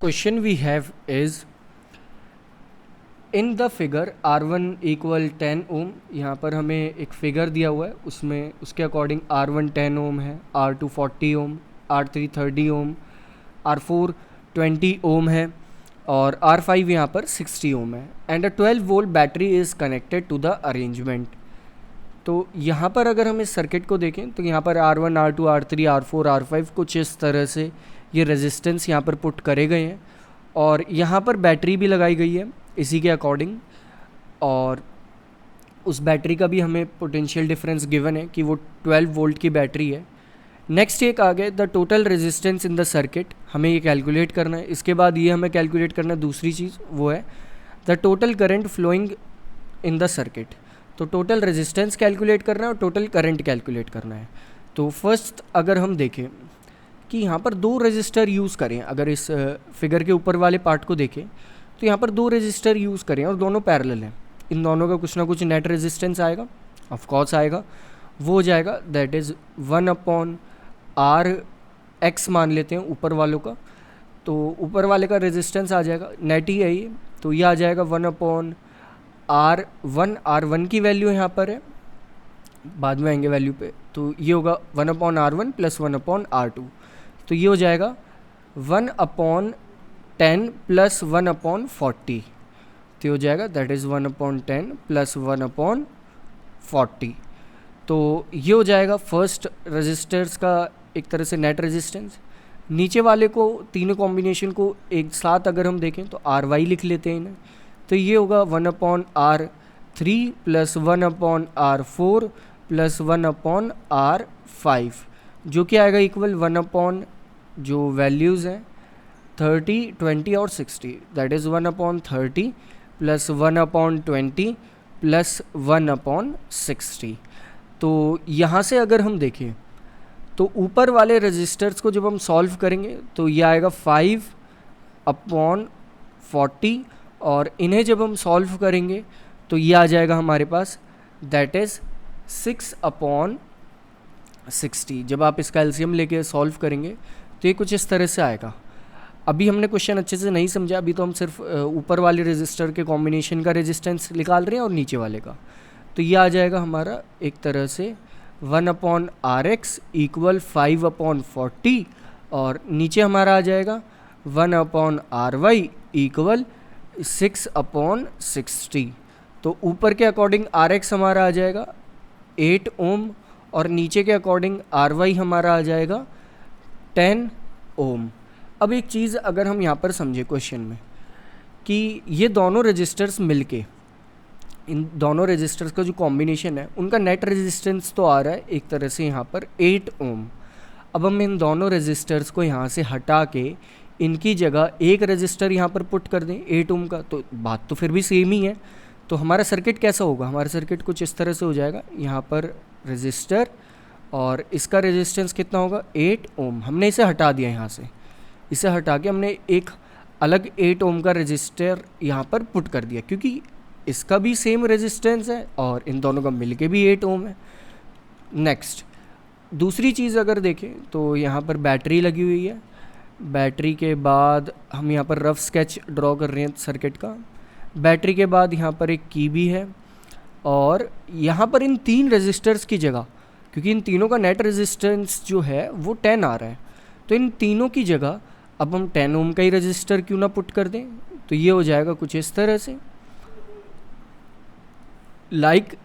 Question we have is in the figure R1 equal 10 ओम। यहाँ पर हमें एक फिगर दिया हुआ है, उसमें उसके अकॉर्डिंग R1 10 ओम है, R2 40 ओम, R3 30 ओम, R4 20 ओम है और R5 यहाँ पर 60 ओम है and a 12 volt battery is connected to the arrangement. तो यहाँ पर अगर हम इस सर्किट को देखें तो यहाँ पर R1, R2, R3, R4, R5 कुछ इस तरह से ये रेजिस्टेंस यहाँ पर पुट करे गए हैं और यहाँ पर बैटरी भी लगाई गई है इसी के अकॉर्डिंग, और उस बैटरी का भी हमें पोटेंशियल डिफरेंस गिवन है कि वो 12 वोल्ट की बैटरी है। नेक्स्ट एक आ गया the total resistance in the circuit, हमें ये कैलकुलेट करना है। इसके बाद ये हमें कैलकुलेट करना है दूसरी चीज़, वो है the total current flowing in the circuit. तो टोटल रेजिस्टेंस कैलकुलेट करना है और टोटल करंट कैलकुलेट करना है। तो फर्स्ट अगर हम देखें कि यहाँ पर दो रेजिस्टर यूज़ करें, अगर इस फिगर के ऊपर वाले पार्ट को देखें तो यहाँ पर दो रेजिस्टर यूज़ करें और दोनों पैरेलल हैं, इन दोनों का कुछ ना कुछ नेट रेजिस्टेंस आएगा, ऑफ कोर्स आएगा, वो हो जाएगा दैट इज़ 1/R(x) मान लेते हैं ऊपर वालों का। तो ऊपर वाले का रेजिस्टेंस आ जाएगा, नेट ही है ये, तो ये आ जाएगा 1/R1। R1 की वैल्यू यहाँ पर है, बाद में आएंगे वैल्यू पे, तो ये होगा 1/R1 + 1/R2। तो ये हो जाएगा 1/10 + 1/40। तो ये हो जाएगा दैट इज़ 1/10 + 1/40। तो ये हो जाएगा फर्स्ट रेजिस्टर्स का एक तरह से नेट रेजिस्टेंस। नीचे वाले को तीनों कॉम्बिनेशन को एक साथ अगर हम देखें तो RY लिख लेते हैं इन्हें। तो ये होगा 1/R3 + 1/R4 + 1/R5, जो कि आएगा इक्वल 1/ जो वैल्यूज़ हैं 30, 20 और 60, दैट इज़ 1/30 + 1/20 + 1/60। तो यहाँ से अगर हम देखें तो ऊपर वाले रजिस्टर्स को जब हम सॉल्व करेंगे तो ये आएगा 5/40 और इन्हें जब हम सॉल्व करेंगे तो ये आ जाएगा हमारे पास दैट इज़ 6/60। जब आप इसका एलसीएम लेके सॉल्व करेंगे तो ये कुछ इस तरह से आएगा। अभी हमने क्वेश्चन अच्छे से नहीं समझा, अभी तो हम सिर्फ ऊपर वाले रेजिस्टर के कॉम्बिनेशन का रेजिस्टेंस निकाल रहे हैं और नीचे वाले का। तो ये आ जाएगा हमारा एक तरह से 1/Rx = 5/40 और नीचे हमारा आ जाएगा 1/Ry = 6/60। तो ऊपर के अकॉर्डिंग Rx हमारा आ जाएगा 8 ओम और नीचे के अकॉर्डिंग Ry हमारा आ जाएगा 10 ओम। अब एक चीज़ अगर हम यहाँ पर समझे क्वेश्चन में कि ये दोनों रजिस्टर्स मिलके, इन दोनों रजिस्टर्स का जो कॉम्बिनेशन है उनका नेट रेजिस्टेंस तो आ रहा है एक तरह से यहाँ पर 8 ओम। अब हम इन दोनों रजिस्टर्स को यहाँ से हटा के इनकी जगह एक रजिस्टर यहाँ पर पुट कर दें 8 ओम का, तो बात तो फिर भी सेम ही है। तो हमारा सर्किट कैसा होगा, हमारा सर्किट कुछ इस तरह से हो जाएगा, यहाँ पर रजिस्टर और इसका रेजिस्टेंस कितना होगा 8 ओम। हमने इसे हटा दिया, यहाँ से इसे हटा के हमने एक अलग 8 ओम का रजिस्टर यहाँ पर पुट कर दिया, क्योंकि इसका भी सेम रेजिस्टेंस है और इन दोनों का मिलके भी 8 ओम है। नेक्स्ट दूसरी चीज़ अगर देखें तो यहाँ पर बैटरी लगी हुई है। बैटरी के बाद हम यहाँ पर रफ स्केच ड्रॉ कर रहे हैं सर्किट का। बैटरी के बाद यहाँ पर एक की भी है और यहाँ पर इन 3 रजिस्टर्स की जगह, क्योंकि इन तीनों का नेट रेजिस्टेंस जो है वो 10 आ रहा है, तो इन तीनों की जगह अब हम 10 ओम का ही रजिस्टर क्यों ना पुट कर दें। तो ये हो जाएगा कुछ इस तरह से लाइक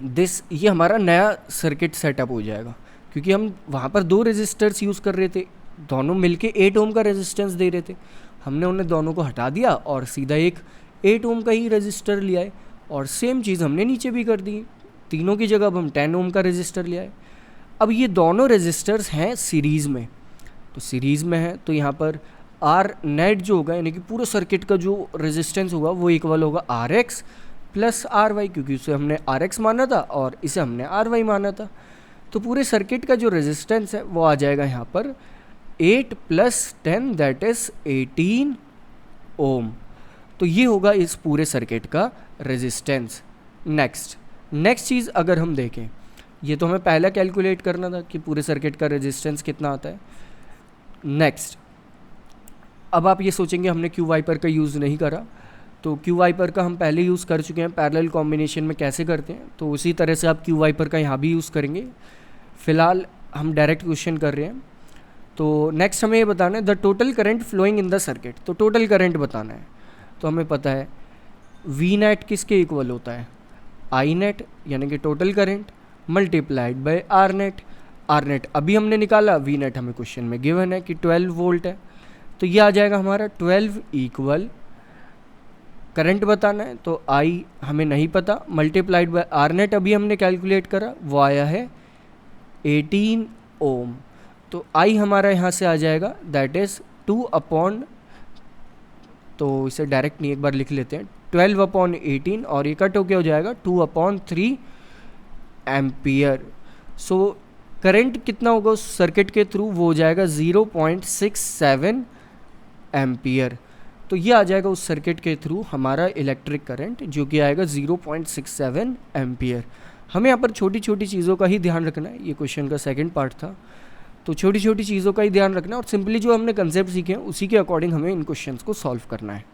दिस। ये हमारा नया सर्किट सेटअप हो जाएगा, क्योंकि हम वहाँ पर 2 रेजिस्टर्स यूज़ कर रहे थे, दोनों मिलके 8 ओम का रेजिस्टेंस दे रहे थे। हमने उन्हें दोनों को हटा दिया और सीधा एक 8 ओम का ही रजिस्टर लिया है और सेम चीज़ हमने नीचे भी कर दी, तीनों की जगह अब हम 10 ओम का रजिस्टर लिया है। अब ये दोनों रजिस्टर्स हैं सीरीज़ में, तो सीरीज़ में है तो यहाँ पर आर नेट जो होगा यानी कि पूरे सर्किट का जो रेजिस्टेंस होगा वो इक्वल होगा Rx + Ry, क्योंकि उसे हमने Rx माना था और इसे हमने Ry माना था। तो पूरे सर्किट का जो रेजिस्टेंस है वो आ जाएगा यहाँ पर 8 + 10 दैट इज़ 18 ओम। तो ये होगा इस पूरे सर्किट का रेजिस्टेंस। नेक्स्ट चीज़ अगर हम देखें, ये तो हमें पहला कैलकुलेट करना था कि पूरे सर्किट का रेजिस्टेंस कितना आता है। नेक्स्ट अब आप ये सोचेंगे हमने क्यू वाइपर का यूज़ नहीं करा, तो क्यू वाइपर का हम पहले यूज़ कर चुके हैं पैरेलल कॉम्बिनेशन में कैसे करते हैं, तो उसी तरह से आप क्यू वाइपर का यहाँ भी यूज़ करेंगे। फ़िलहाल हम डायरेक्ट क्वेश्चन कर रहे हैं। तो नेक्स्ट हमें ये बताना है the total current flowing in the circuit. तो टोटल करंट बताना है, तो हमें पता है वी नेट किसके इक्वल होता है, आई नेट यानी कि total current multiplied by R net. R net अभी हमने निकाला, वी नेट हमें क्वेश्चन में गिवन है कि 12 वोल्ट है, तो ये आ जाएगा हमारा 12 इक्वल करंट बताना है, तो आई हमें नहीं पता, मल्टीप्लाइड बाय आर नेट अभी हमने कैलकुलेट करा, वो आया है 18 ओम। तो आई हमारा यहाँ से आ जाएगा दैट इज़ 2 अपॉन, तो इसे डायरेक्ट नहीं एक बार लिख लेते हैं, 12 अपॉन 18 और ये कट होके हो जाएगा 2 अपॉन 3 एम्पियर। सो करंट कितना होगा उस सर्किट के थ्रू, वो हो जाएगा 0.67 एम्पियर। तो ये आ जाएगा उस सर्किट के थ्रू हमारा इलेक्ट्रिक करंट, जो कि आएगा 0.67 एम्पियर। हमें यहाँ पर छोटी छोटी चीज़ों का ही ध्यान रखना है, ये क्वेश्चन का सेकंड पार्ट था, तो छोटी छोटी चीज़ों का ही ध्यान रखना है और सिंपली जो हमने कंसेप्ट सीखे हैं उसी के अकॉर्डिंग हमें इन क्वेश्चंस को सॉल्व करना है।